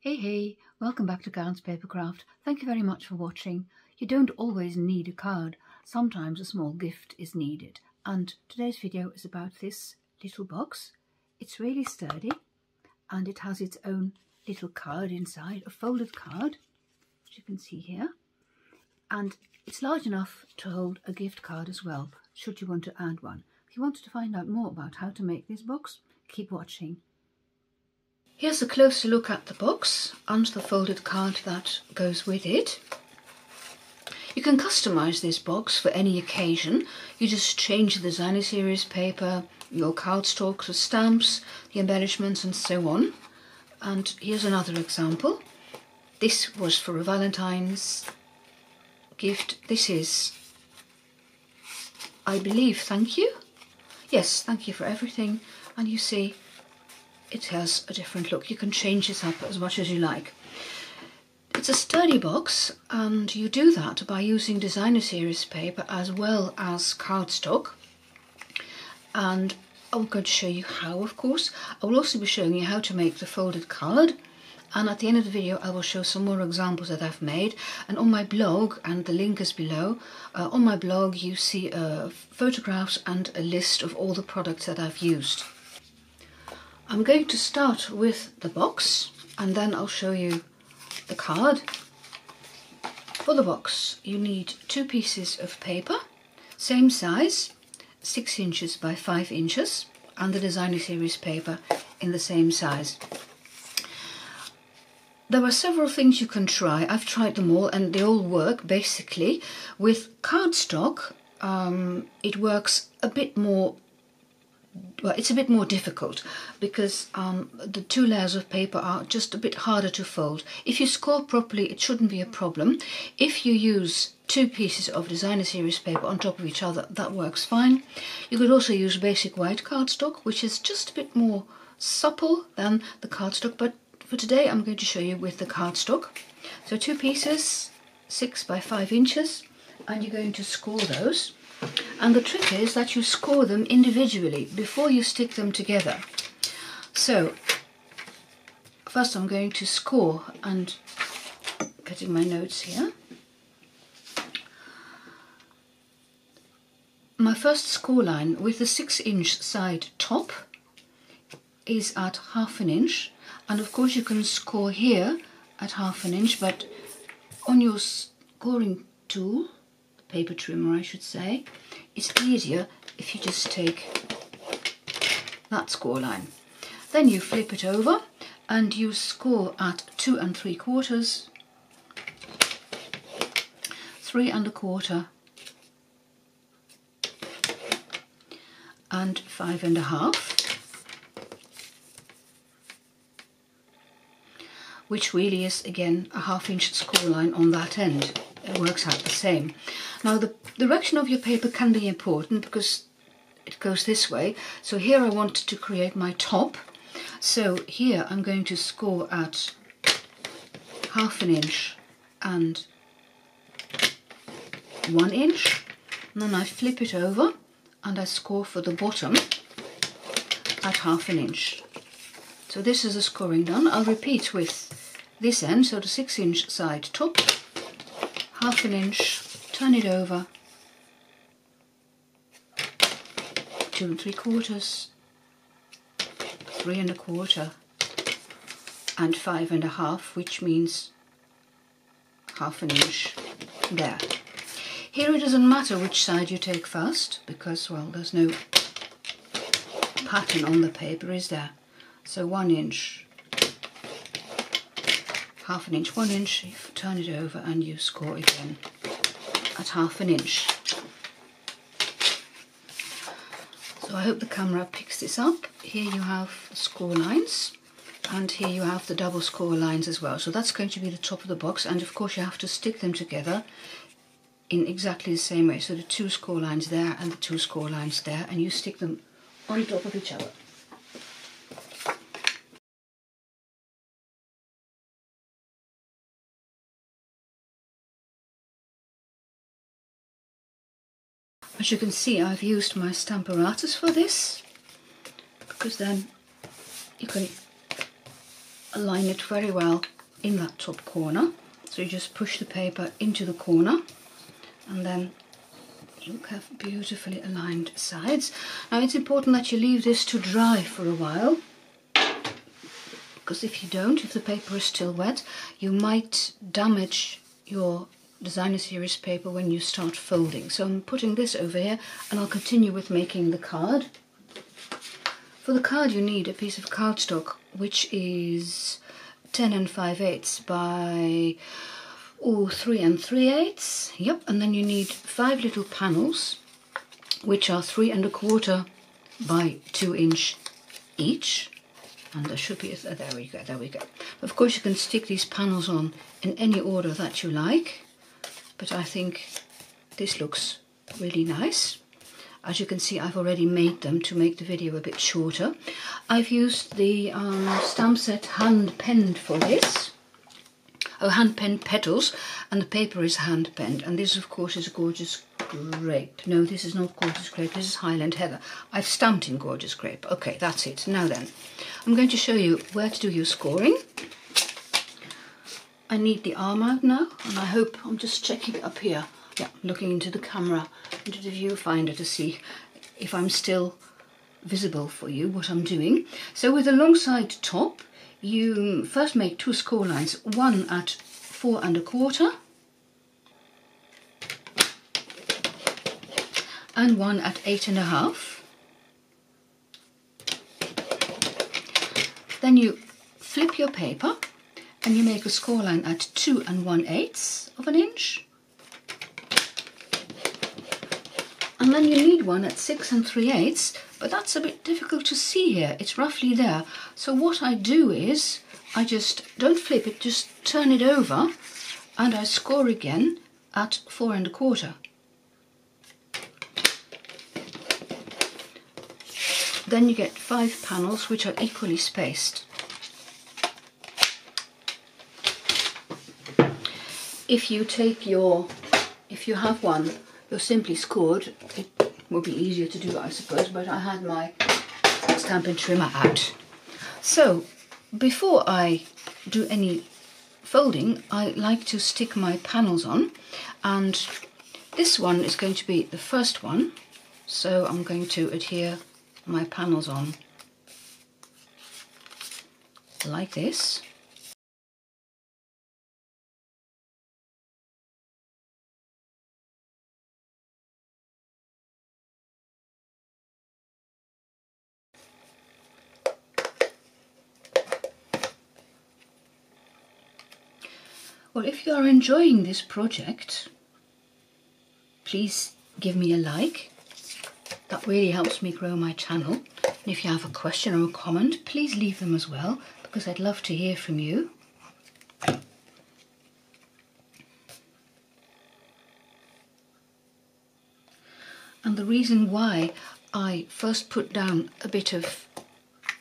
Hey, welcome back to Karen's Papercraft. Thank you very much for watching. You don't always need a card. Sometimes a small gift is needed. And today's video is about this little box. It's really sturdy and it has its own little card inside, a folded card, as you can see here. And it's large enough to hold a gift card as well, should you want to add one. If you wanted to find out more about how to make this box, keep watching. Here's a closer look at the box and the folded card that goes with it. You can customise this box for any occasion. You just change the designer series paper, your cardstock, the stamps, the embellishments and so on. And here's another example. This was for a Valentine's gift. This is, I believe, thank you. Yes, thank you for everything. And you see, it has a different look. You can change this up as much as you like. It's a sturdy box, and you do that by using designer series paper as well as cardstock. And I'm going to show you how, of course. I will also be showing you how to make the folded card. And at the end of the video, I will show some more examples that I've made. And on my blog, and the link is below, on my blog you see photographs and a list of all the products that I've used. I'm going to start with the box and then I'll show you the card. For the box you need 2 pieces of paper, same size, 6 inches by 5 inches, and the designer series paper in the same size. There are several things you can try. I've tried them all and they all work basically. With cardstock it works a bit more. Well, it's a bit more difficult because the 2 layers of paper are just a bit harder to fold. If you score properly, it shouldn't be a problem. If you use 2 pieces of designer series paper on top of each other, that works fine. You could also use basic white cardstock, which is just a bit more supple than the cardstock, but for today I'm going to show you with the cardstock. So 2 pieces, 6 by 5 inches, and you're going to score those. And the trick is that you score them individually before you stick them together. So first I'm going to score, and getting my notes here. My first score line with the 6-inch side top is at 1/2 inch, and of course you can score here at 1/2 inch, but on your scoring tool, paper trimmer I should say, it's easier if you just take that score line. Then you flip it over and you score at 2 3/4, 3 1/4 and 5 1/2, which really is again a 1/2 inch score line on that end. It works out the same. Now the direction of your paper can be important because it goes this way. So here I want to create my top. So here I'm going to score at 1/2 inch and 1 inch. And then I flip it over and I score for the bottom at 1/2 inch. So this is the scoring done. I'll repeat with this end, so the 6-inch side top, 1/2 inch, turn it over, 2 3/4, 3 1/4 and 5 1/2, which means 1/2 inch there. Here it doesn't matter which side you take first because, well, there's no pattern on the paper, is there? So 1 inch, 1/2 inch, 1 inch, you turn it over and you score again at 1/2 inch. So I hope the camera picks this up. Here you have the score lines and here you have the double score lines as well. So that's going to be the top of the box, and of course you have to stick them together in exactly the same way. So the 2 score lines there and the 2 score lines there, and you stick them on top of each other. As you can see, I've used my Stamparatus for this, because then you can align it very well in that top corner. So you just push the paper into the corner and then you have beautifully aligned sides. Now it's important that you leave this to dry for a while, because if you don't, if the paper is still wet, you might damage your designer series paper when you start folding. So I'm putting this over here and I'll continue with making the card. For the card you need a piece of cardstock which is 10 5/8 by 3 3/8. Yep, and then you need 5 little panels which are 3 1/4 by 2 inch each. And there should be there we go. Of course you can stick these panels on in any order that you like, but I think this looks really nice. As you can see, I've already made them to make the video a bit shorter. I've used the stamp set hand penned for this. Oh, hand penned petals, and the paper is hand penned. And this, of course, is Gorgeous Grape. No, this is not Gorgeous Grape. This is Highland Heather. I've stamped in Gorgeous Grape. Okay, that's it. Now then, I'm going to show you where to do your scoring. I need the arm out now, and I hope, I'm just checking it up here. Yeah, looking into the camera, into the viewfinder to see if I'm still visible for you, what I'm doing. So with the long side top, you first make 2 score lines, one at 4 1/4 and one at 8 1/2. Then you flip your paper and you make a score line at 2 1/8 of an inch. And then you need one at 6 3/8, but that's a bit difficult to see here. It's roughly there. So what I do is, I just don't flip it, just turn it over, and I score again at 4 1/4. Then you get 5 panels which are equally spaced. If you have one, you're simply scored, it would be easier to do, I suppose, but I had my Stampin' Trimmer out. So before I do any folding, I like to stick my panels on, and this one is going to be the first one, so I'm going to adhere my panels on like this. Well, if you are enjoying this project, please give me a like. That really helps me grow my channel. And if you have a question or a comment, please leave them as well, because I'd love to hear from you. And the reason why I first put down a bit of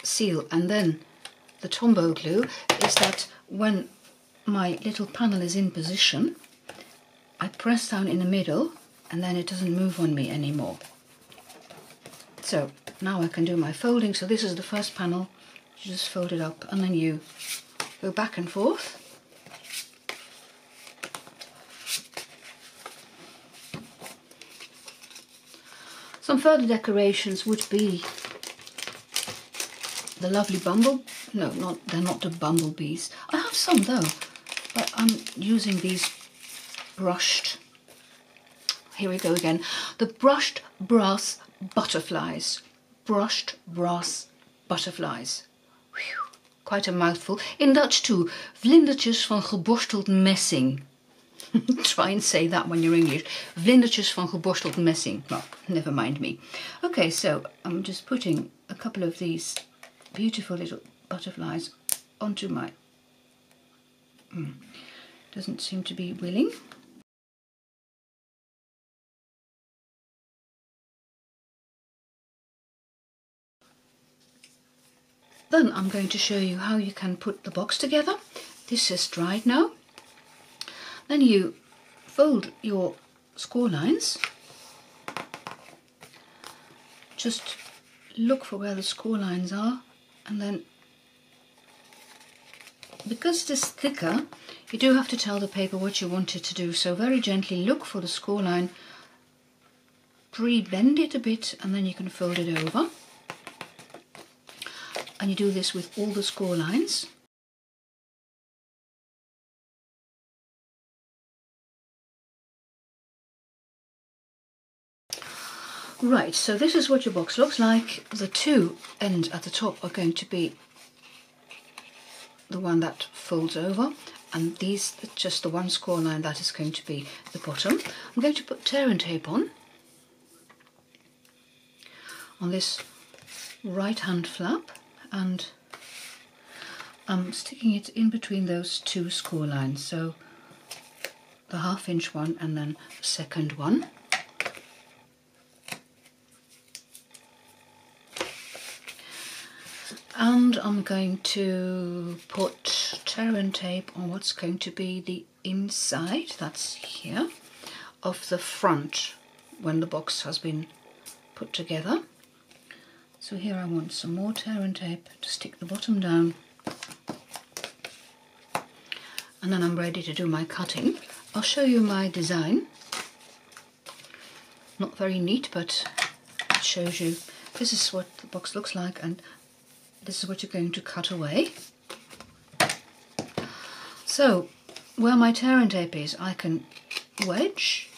seal and then the Tombow glue is that when my little panel is in position, I press down in the middle and then it doesn't move on me anymore. So now I can do my folding. So this is the first panel, you just fold it up and then you go back and forth. Some further decorations would be the lovely they're not the bumblebees. I have some though, but I'm using these brushed, here we go again, the brushed brass butterflies. Brushed brass butterflies. Whew, quite a mouthful. In Dutch too, vlindertjes van geborsteld messing. Try and say that when you're English. Vlindertjes van geborsteld messing. Well, never mind me. Okay, so I'm just putting a couple of these beautiful little butterflies onto my... doesn't seem to be willing. Then I'm going to show you how you can put the box together. This is dried now. Then you fold your score lines. Just look for where the score lines are and then because it is thicker, you do have to tell the paper what you want it to do. So very gently look for the score line, pre-bend it a bit, and then you can fold it over. And you do this with all the score lines. Right, so this is what your box looks like. The two ends at the top are going to be the one that folds over, and these just the one score line that is going to be the bottom. I'm going to put tear and tape on this right hand flap, and I'm sticking it in between those two score lines, so the 1/2 inch one and then the second one. And I'm going to put tear and tape on what's going to be the inside, that's here, of the front when the box has been put together. So here I want some more tear and tape to stick the bottom down. And then I'm ready to do my cutting. I'll show you my design. Not very neat, but it shows you this is what the box looks like, and this is what you're going to cut away. So where my tear and tape is, I can wedge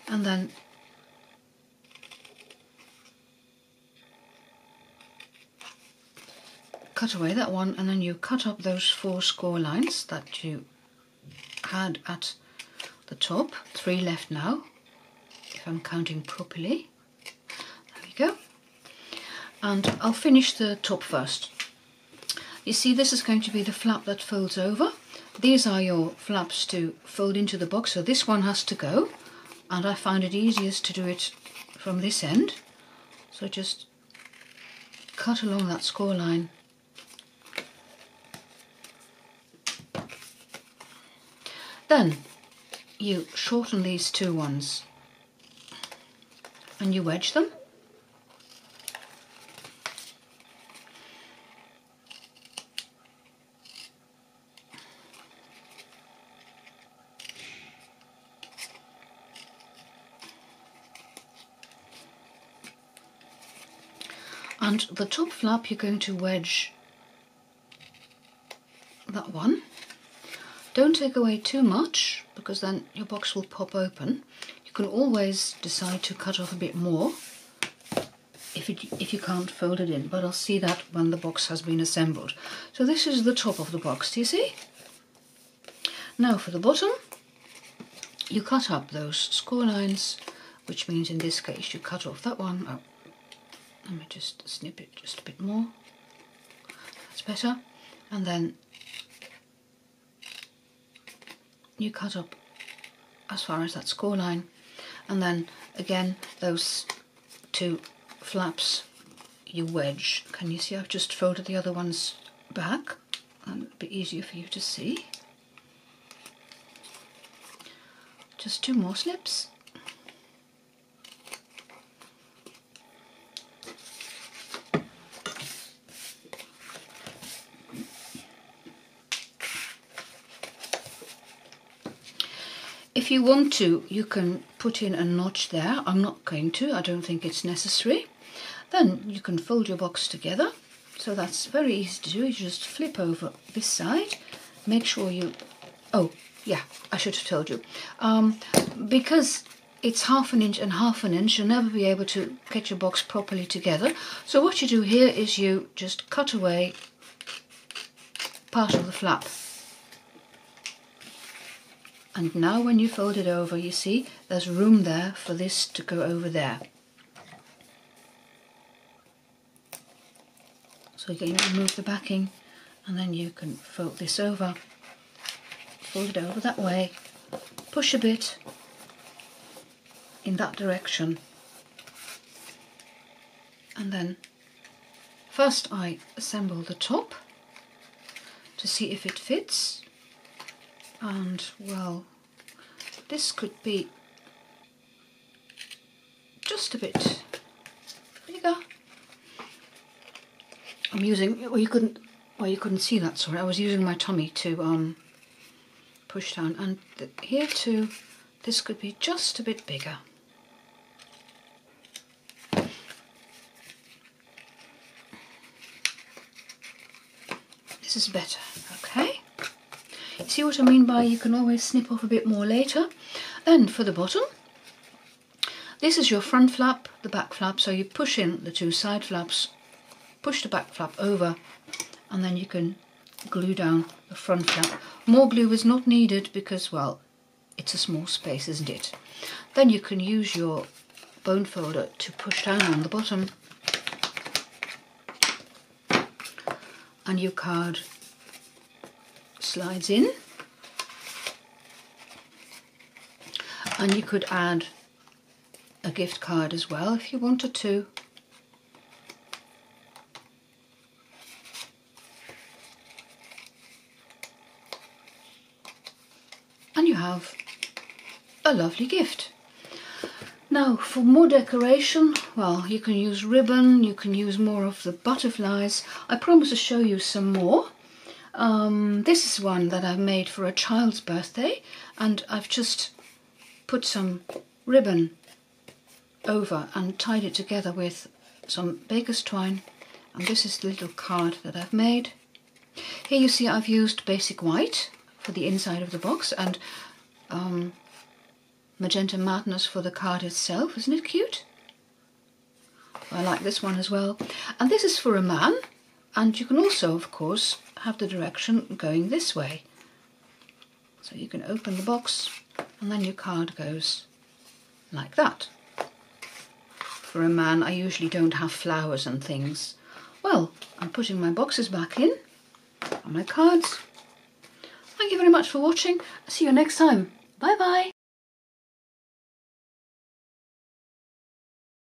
and then cut away that one, and then you cut up those 4 score lines that you had at the top. 3 left now, if I'm counting properly. There we go. And I'll finish the top first. You see, this is going to be the flap that folds over. These are your flaps to fold into the box, so this one has to go, and I find it easiest to do it from this end. So just cut along that score line. Then you shorten these 2 ones and you wedge them. And the top flap you're going to wedge that one. Don't take away too much, because then your box will pop open. You can always decide to cut off a bit more if you can't fold it in, but I'll see that when the box has been assembled. So this is the top of the box, do you see? Now for the bottom, you cut up those score lines, which means in this case you cut off that one. Oh, let me just snip it just a bit more. That's better. And then you cut up as far as that score line, and then again those 2 flaps you wedge. Can you see I've just folded the other ones back, and it'll be easier for you to see. Just 2 more slips. If you want to, you can put in a notch there. I'm not going to, I don't think it's necessary. Then you can fold your box together. So that's very easy to do. You just flip over this side, make sure you, oh yeah, I should have told you. Because it's 1/2 inch and 1/2 inch, you'll never be able to get your box properly together. So what you do here is you just cut away part of the flap. And now when you fold it over, you see there's room there for this to go over there. So again, you remove the backing, and then you can fold this over, fold it over that way, push a bit in that direction, and then first I assemble the top to see if it fits. And well, this could be just a bit bigger. I'm using, well you couldn't see that, sorry, I was using my tummy to push down, and here too, this could be just a bit bigger. This is better, okay? You see what I mean by you can always snip off a bit more later. And for the bottom, this is your front flap, the back flap, so you push in the two side flaps, push the back flap over, and then you can glue down the front flap. More glue is not needed because, well, it's a small space, isn't it? Then you can use your bone folder to push down on the bottom, and your card slides in, and you could add a gift card as well if you wanted to. And you have a lovely gift. Now for more decoration, well, you can use ribbon, you can use more of the butterflies. I promise to show you some more. This is one that I've made for a child's birthday, and I've just put some ribbon over and tied it together with some baker's twine, and this is the little card that I've made. Here you see I've used basic white for the inside of the box and Magenta Madness for the card itself. Isn't it cute? I like this one as well. And this is for a man, and you can also of course have the direction going this way. So you can open the box and then your card goes like that. For a man, I usually don't have flowers and things. Well, I'm putting my boxes back in and my cards. Thank you very much for watching. See you next time. Bye bye.